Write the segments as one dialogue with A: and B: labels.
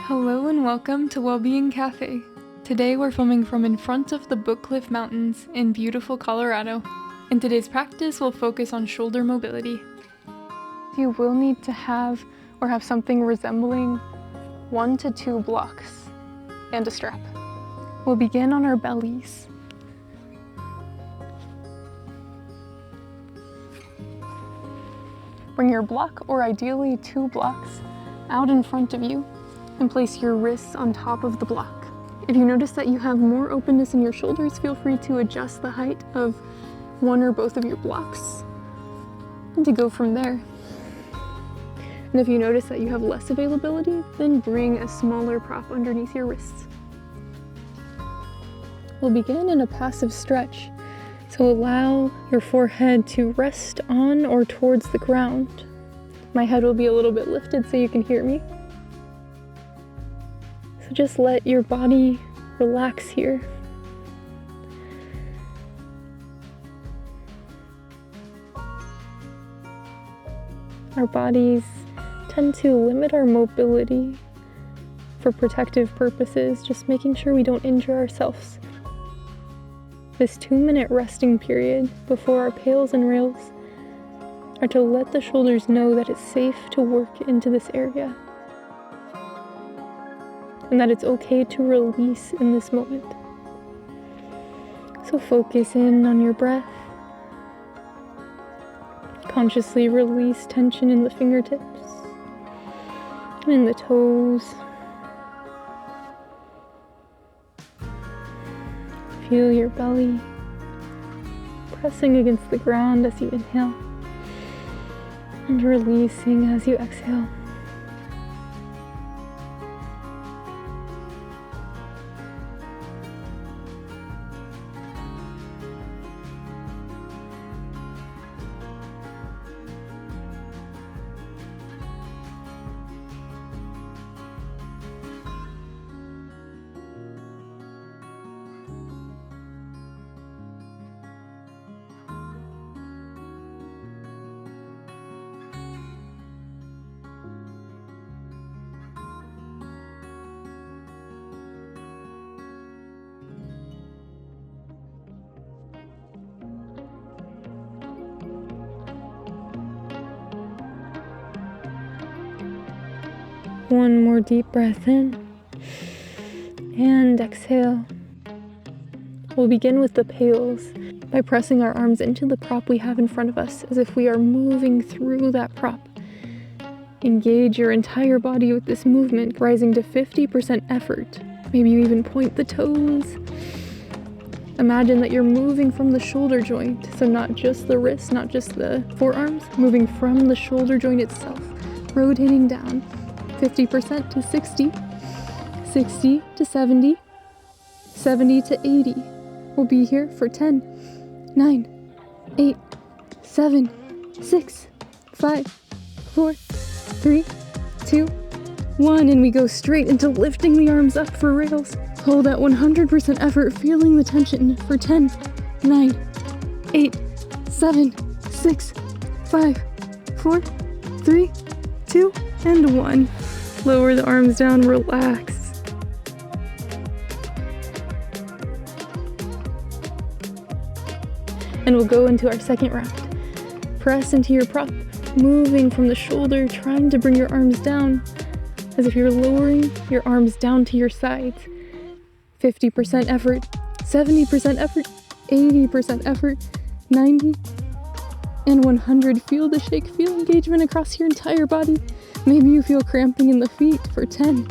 A: Hello and welcome to Wellbeing Café. Today we're filming from in front of the Book Cliff Mountains in beautiful Colorado. In today's practice, we'll focus on shoulder mobility. You will need to have something resembling 1 to 2 blocks and a strap. We'll begin on our bellies. Bring your block, or ideally 2 blocks, out in front of you and place your wrists on top of the block. If you notice that you have more openness in your shoulders, feel free to adjust the height of one or both of your blocks and to go from there. And if you notice that you have less availability, then bring a smaller prop underneath your wrists. We'll begin in a passive stretch. So allow your forehead to rest on or towards the ground. My head will be a little bit lifted so you can hear me. So just let your body relax here. Our bodies tend to limit our mobility for protective purposes, just making sure we don't injure ourselves. This 2-minute resting period before our pails and rails are to let the shoulders know that it's safe to work into this area and that it's okay to release in this moment. So focus in on your breath. Consciously release tension in the fingertips and in the toes. Feel your belly pressing against the ground as you inhale and releasing as you exhale. One more deep breath in and exhale. We'll begin with the pails by pressing our arms into the prop we have in front of us as if we are moving through that prop. Engage your entire body with this movement, rising to 50% effort. Maybe you even point the toes. Imagine that you're moving from the shoulder joint, so not just the wrist, not just the forearms, moving from the shoulder joint itself, rotating down. 50% to 60, 60 to 70, 70 to 80. We'll be here for 10, 9, 8, 7, 6, 5, 4, 3, 2, 1. And we go straight into lifting the arms up for rails. Hold at 100% effort, feeling the tension for 10, 9, 8, 7, 6, 5, 4, 3, 2, and 1. Lower the arms down, relax. And we'll go into our second round. Press into your prop, moving from the shoulder, trying to bring your arms down as if you're lowering your arms down to your sides. 50% effort, 70% effort, 80% effort, 90, and 100. Feel the shake, feel engagement across your entire body. Maybe you feel cramping in the feet for 10,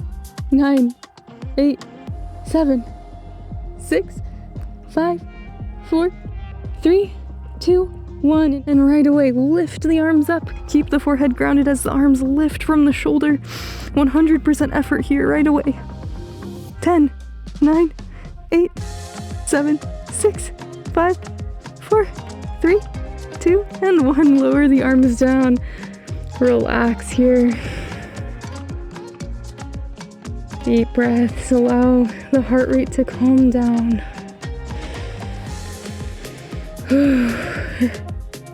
A: 9, 8, 7, 6, 5, 4, 3, 2, 1. And right away, lift the arms up. Keep the forehead grounded as the arms lift from the shoulder. 100% effort here right away. 10, 9, 8, 7, 6, 5, 4, 3, 2, and 1. Lower the arms down. Relax here. Deep breaths. Allow the heart rate to calm down.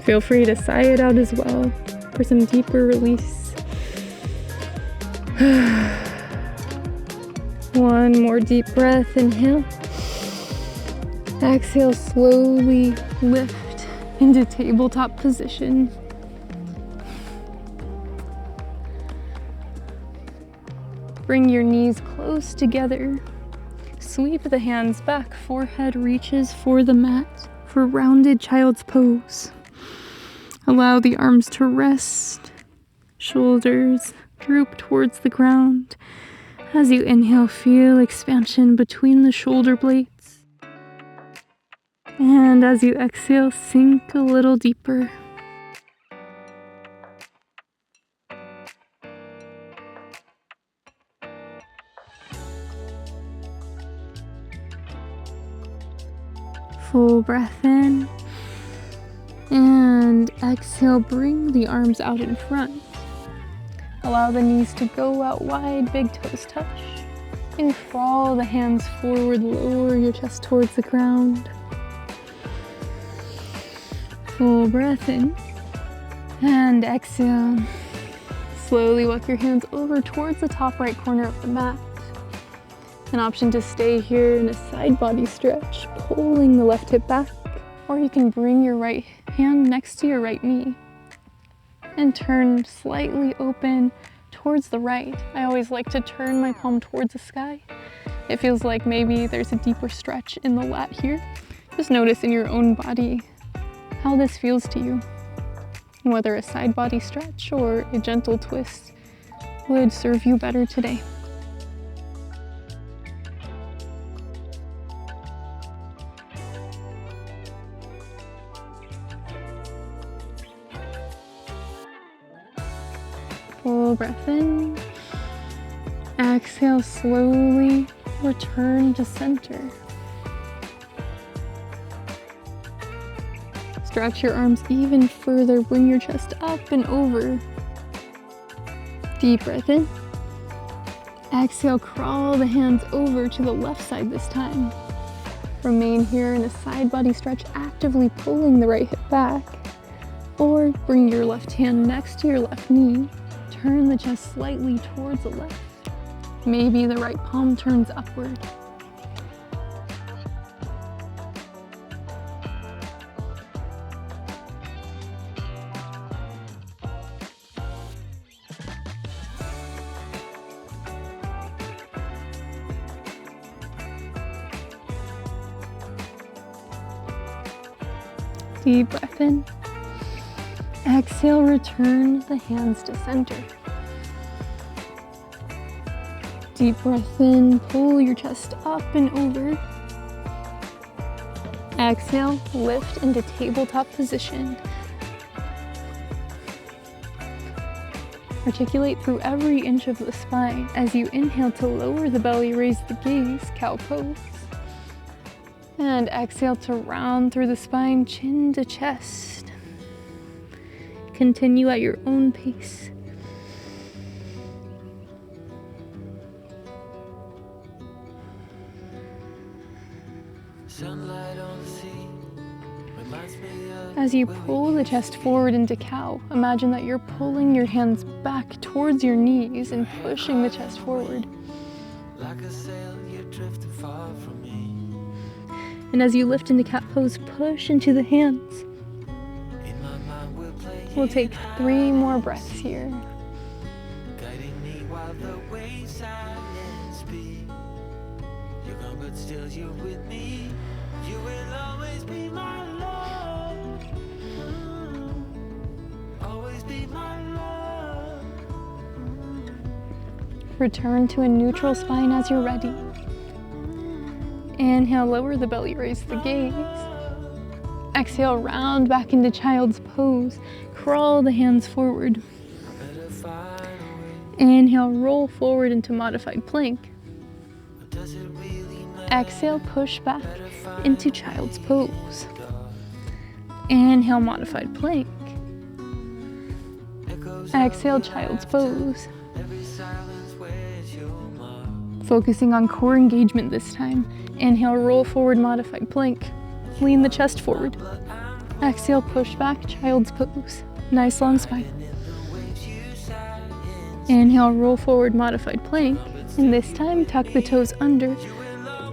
A: Feel free to sigh it out as well for some deeper release. One more deep breath, inhale. Exhale, slowly lift into tabletop position. Bring your knees close together. Sweep the hands back, forehead reaches for the mat for rounded child's pose. Allow the arms to rest, shoulders droop towards the ground. As you inhale, feel expansion between the shoulder blades. And as you exhale, sink a little deeper. Full breath in, and exhale, bring the arms out in front. Allow the knees to go out wide, big toes touch. And crawl the hands forward, lower your chest towards the ground. Full breath in, and exhale. Slowly walk your hands over towards the top right corner of the mat. An option to stay here in a side body stretch, pulling the left hip back, or you can bring your right hand next to your right knee and turn slightly open towards the right. I always like to turn my palm towards the sky. It feels like maybe there's a deeper stretch in the lat here. Just notice in your own body how this feels to you, and whether a side body stretch or a gentle twist would serve you better today. Full breath in. Exhale, slowly return to center. Stretch your arms even further. Bring your chest up and over. Deep breath in. Exhale, crawl the hands over to the left side this time. Remain here in a side body stretch, actively pulling the right hip back. Or bring your left hand next to your left knee. Turn the chest slightly towards the left. Maybe the right palm turns upward. Deep breath in. Exhale, return the hands to center. Deep breath in, pull your chest up and over. Exhale, lift into tabletop position. Articulate through every inch of the spine. As you inhale to lower the belly, raise the gaze, cow pose. And exhale to round through the spine, chin to chest. Continue at your own pace. As you pull the chest forward into cow, imagine that you're pulling your hands back towards your knees and pushing the chest forward. And as you lift into cat pose, push into the hands. We'll take 3 more breaths here. Return to a neutral spine as you're ready. Inhale, lower the belly, raise the gaze. Exhale, round back into child's pose. Crawl the hands forward. Inhale, roll forward into modified plank. Exhale, push back into child's pose. Inhale, modified plank. Exhale, child's pose. Focusing on core engagement this time. Inhale, roll forward, modified plank. Lean the chest forward. Exhale, push back, child's pose. Nice long spine. Inhale, roll forward, modified plank. And this time, tuck the toes under.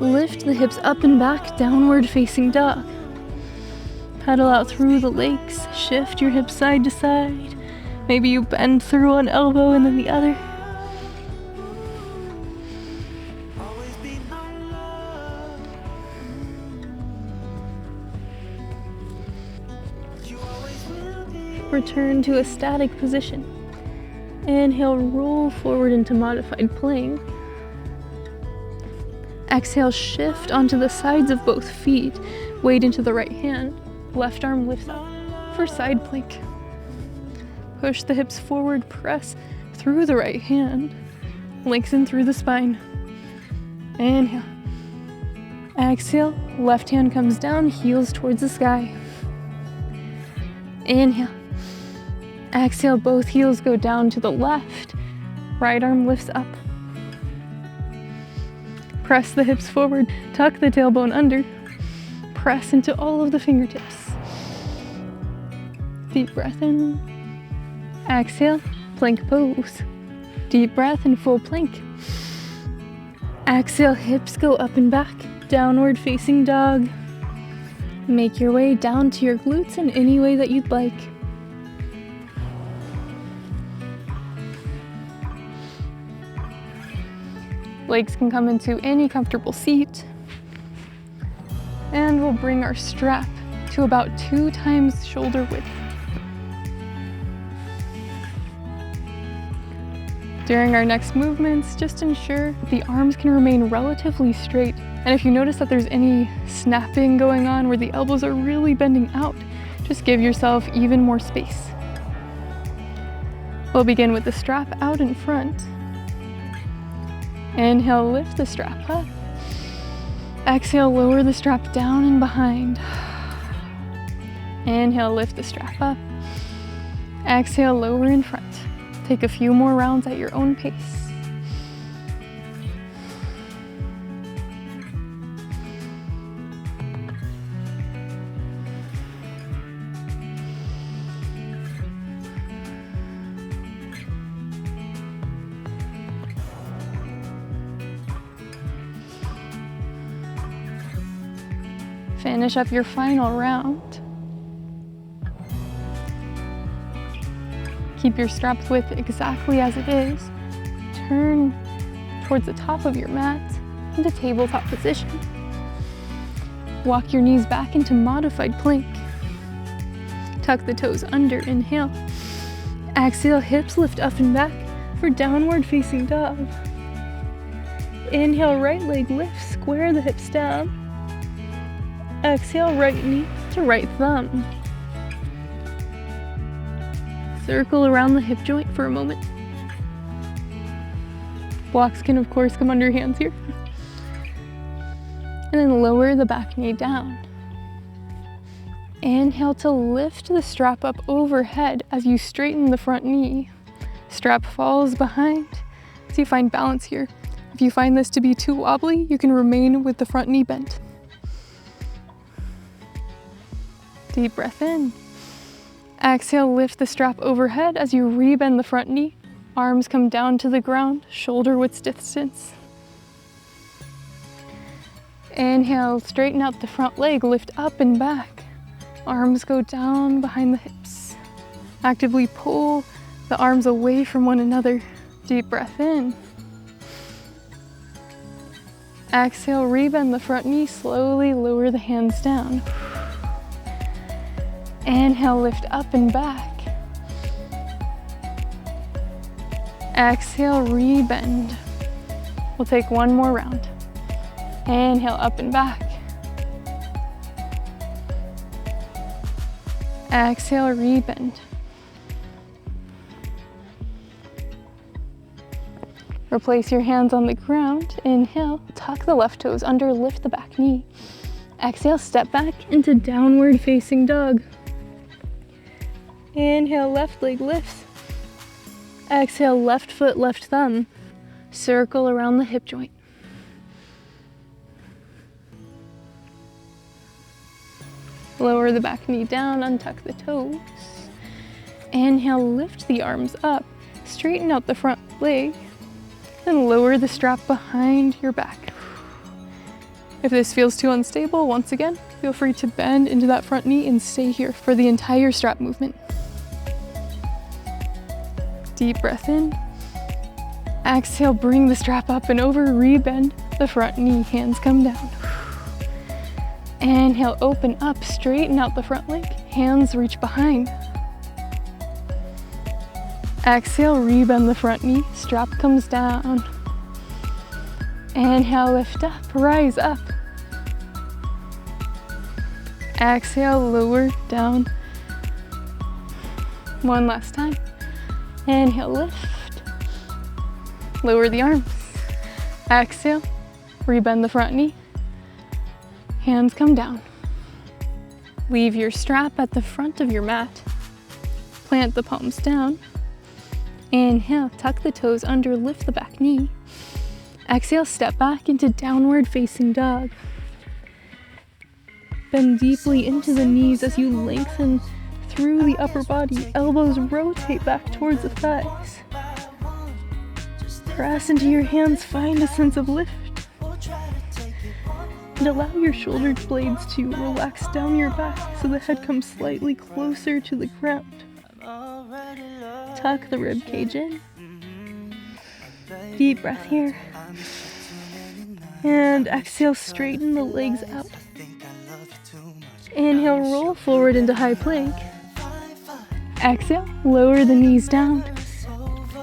A: Lift the hips up and back, downward facing dog. Pedal out through the legs. Shift your hips side to side. Maybe you bend through one elbow and then the other. Return to a static position. Inhale, roll forward into modified plank. Exhale, shift onto the sides of both feet. Weight into the right hand. Left arm lifts up for side plank. Push the hips forward, press through the right hand. Lengthen through the spine. Inhale. Exhale, left hand comes down, heels towards the sky. Inhale. Exhale, both heels go down to the left. Right arm lifts up. Press the hips forward, tuck the tailbone under. Press into all of the fingertips. Deep breath in. Exhale, plank pose. Deep breath and full plank. Exhale, hips go up and back. Downward facing dog. Make your way down to your glutes in any way that you'd like. Legs can come into any comfortable seat. And we'll bring our strap to about 2 times shoulder width. During our next movements, just ensure that the arms can remain relatively straight. And if you notice that there's any snapping going on where the elbows are really bending out, just give yourself even more space. We'll begin with the strap out in front. Inhale, lift the strap up. Exhale, lower the strap down and behind. Inhale, lift the strap up. Exhale, lower in front. Take a few more rounds at your own pace. Finish up your final round. Keep your strap width exactly as it is. Turn towards the top of your mat into tabletop position. Walk your knees back into modified plank. Tuck the toes under, inhale. Exhale, hips lift up and back for downward facing dog. Inhale, right leg lifts, square the hips down. Exhale, right knee to right thumb. Circle around the hip joint for a moment. Blocks can of course come under your hands here. And then lower the back knee down. Inhale to lift the strap up overhead as you straighten the front knee. Strap falls behind so you find balance here. If you find this to be too wobbly, you can remain with the front knee bent. Deep breath in. Exhale, lift the strap overhead as you rebend the front knee. Arms come down to the ground, shoulder width distance. Inhale, straighten out the front leg, lift up and back. Arms go down behind the hips. Actively pull the arms away from one another. Deep breath in. Exhale, rebend the front knee, slowly lower the hands down. Inhale, lift up and back. Exhale, rebend. We'll take one more round. Inhale, up and back. Exhale, rebend. Replace your hands on the ground. Inhale, tuck the left toes under, lift the back knee. Exhale, step back into downward facing dog. Inhale, left leg lifts. Exhale, left foot, left thumb. Circle around the hip joint. Lower the back knee down, untuck the toes. Inhale, lift the arms up. Straighten out the front leg. Then lower the strap behind your back. If this feels too unstable, once again, feel free to bend into that front knee and stay here for the entire strap movement. Deep breath in. Exhale, bring the strap up and over, rebend the front knee, hands come down. Inhale, open up, straighten out the front leg, hands reach behind. Exhale, rebend the front knee, strap comes down. Inhale, lift up, rise up. Exhale, lower, down. One last time. Inhale, lift. Lower the arms. Exhale, rebend the front knee. Hands come down. Leave your strap at the front of your mat. Plant the palms down. Inhale, tuck the toes under, lift the back knee. Exhale, step back into downward facing dog. Bend deeply into the knees as you lengthen through the upper body. Elbows rotate back towards the thighs. Press into your hands, find a sense of lift. And allow your shoulder blades to relax down your back so the head comes slightly closer to the ground. Tuck the rib cage in. Deep breath here. And exhale, straighten the legs out. Inhale, roll forward into high plank. Exhale, lower the knees down.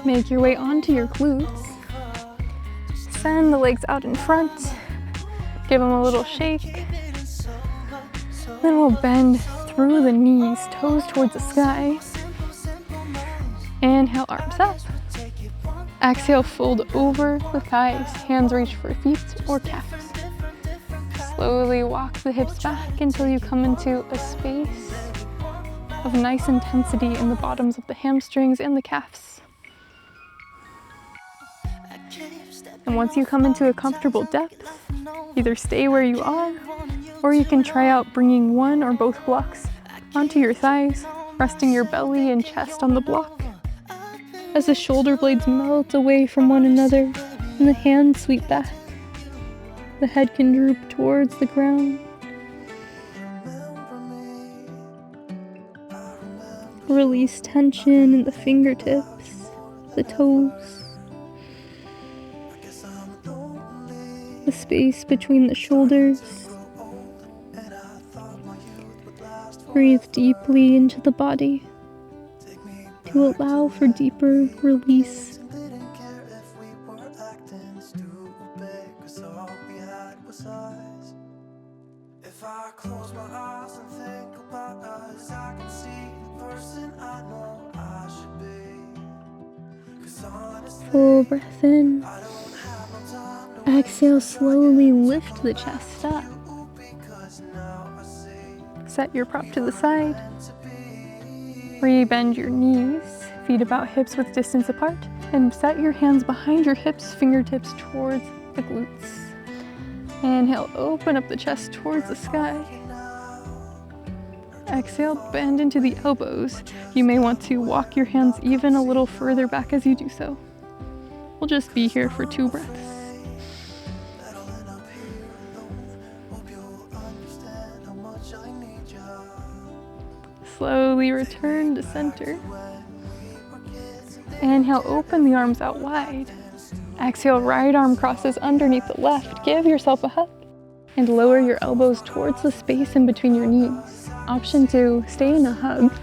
A: Make your way onto your glutes. Send the legs out in front. Give them a little shake. Then we'll bend through the knees, toes towards the sky. Inhale, arms up. Exhale, fold over the thighs. Hands reach for feet or calves. Slowly walk the hips back until you come into a space of nice intensity in the bottoms of the hamstrings and the calves. And once you come into a comfortable depth, either stay where you are, or you can try out bringing one or both blocks onto your thighs, resting your belly and chest on the block. As the shoulder blades melt away from one another and the hands sweep back, the head can droop towards the ground. Release tension in the fingertips, the toes, the space between the shoulders. Breathe deeply into the body to allow for deeper release.
B: If I close my eyes and think about us, I can see the person I know I should be. 'Cause honestly,
A: Full breath in.
B: I don't have no time to
A: Exhale, slowly lift the chest up.
B: because now I see
A: Set your prop to the side. Rebend your knees, feet about hips with distance apart, and set your hands behind your hips, fingertips towards the glutes. Inhale, open up the chest towards the sky. Exhale, bend into the elbows. You may want to walk your hands even a little further back as you do so. We'll just be here for 2 breaths. Slowly return to center. Inhale, open the arms out wide. Exhale, right arm crosses underneath the left. Give yourself a hug and lower your elbows towards the space in between your knees. Option 2, stay in a hug,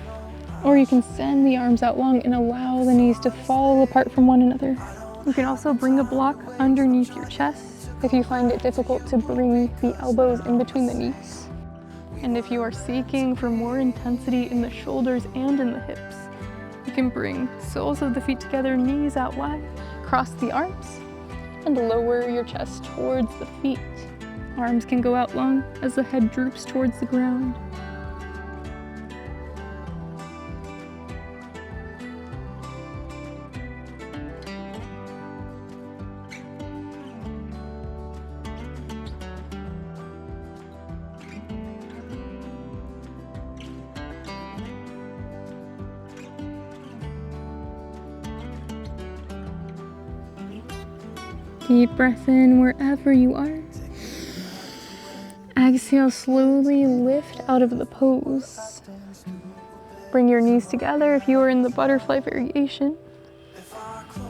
A: or you can send the arms out long and allow the knees to fall apart from one another. You can also bring a block underneath your chest if you find it difficult to bring the elbows in between the knees. And if you are seeking for more intensity in the shoulders and in the hips, you can bring soles of the feet together, knees out wide, cross the arms, and lower your chest towards the feet. Arms can go out long as the head droops towards the ground. Deep breath in wherever you are. Exhale, slowly lift out of the pose. Bring your knees together if you are in the butterfly variation.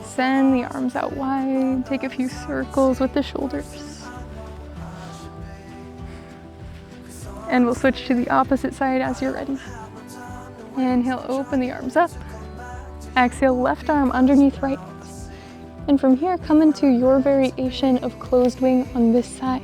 A: Send the arms out wide. Take a few circles with the shoulders. And we'll switch to the opposite side as you're ready. Inhale, open the arms up. Exhale, left arm underneath right. And from here, come into your variation of closed wing on this side.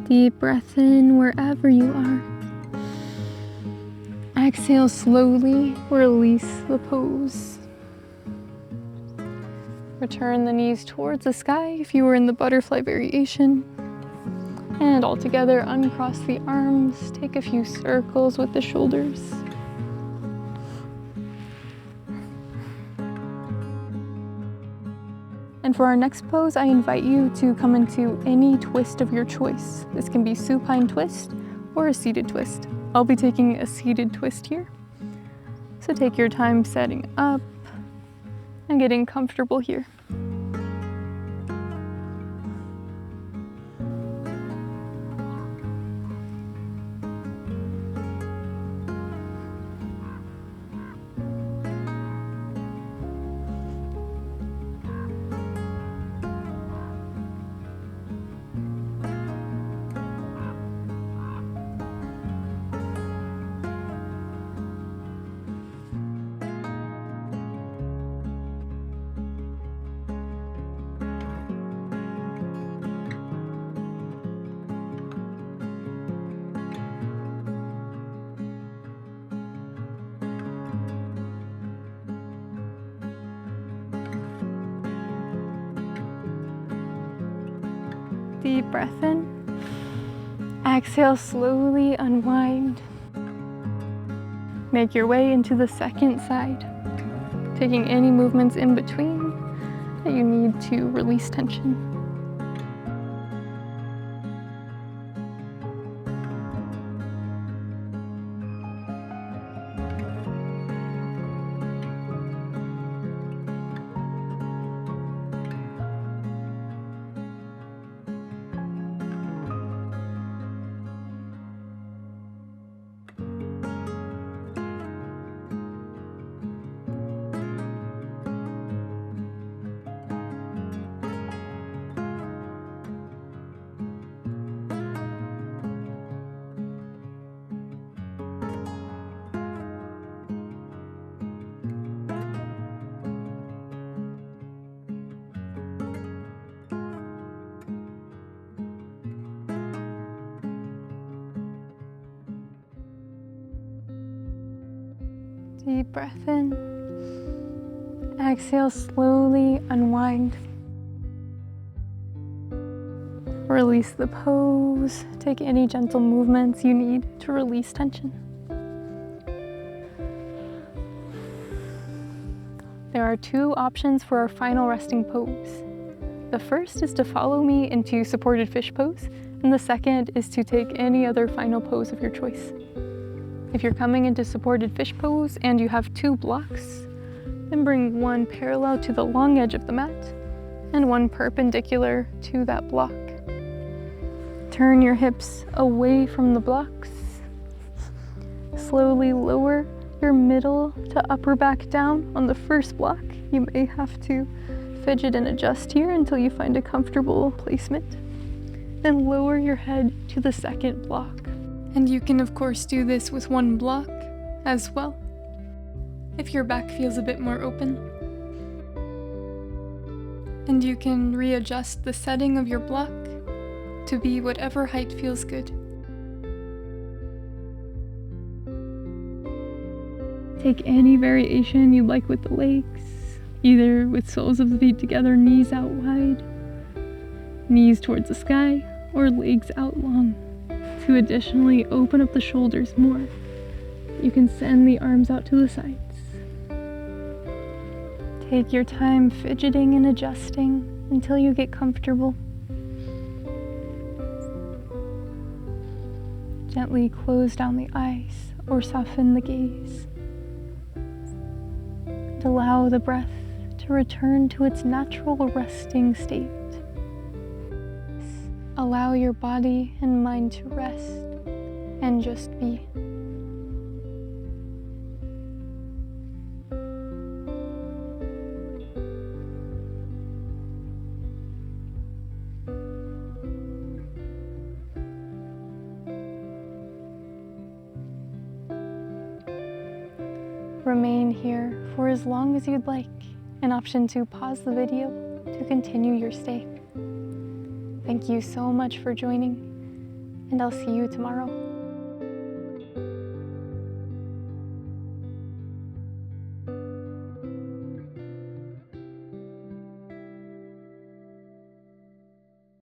A: Deep breath in wherever you are. Exhale, slowly release the pose. Return the knees towards the sky if you were in the butterfly variation. And all together, uncross the arms. Take a few circles with the shoulders. And for our next pose, I invite you to come into any twist of your choice. This can be supine twist or a seated twist. I'll be taking a seated twist here. So take your time setting up and getting comfortable here. Deep breath in. Exhale, slowly unwind. Make your way into the second side, taking any movements in between that you need to release tension. Deep breath in. Exhale, slowly unwind. Release the pose. Take any gentle movements you need to release tension. There are two options for our final resting pose. The first is to follow me into supported fish pose, and the second is to take any other final pose of your choice. If you're coming into supported fish pose and you have two blocks, then bring one parallel to the long edge of the mat and one perpendicular to that block. Turn your hips away from the blocks. Slowly lower your middle to upper back down on the first block. You may have to fidget and adjust here until you find a comfortable placement. Then lower your head to the second block. And you can of course do this with one block as well, if your back feels a bit more open. And you can readjust the setting of your block to be whatever height feels good. Take any variation you like with the legs, either with soles of the feet together, knees out wide, knees towards the sky, or legs out long. To additionally open up the shoulders more, you can send the arms out to the sides. Take your time fidgeting and adjusting until you get comfortable. Gently close down the eyes or soften the gaze. And allow the breath to return to its natural resting state. Allow your body and mind to rest and just be. Remain here for as long as you'd like, an option to pause the video to continue your stay. Thank you so much for joining, and I'll see you tomorrow.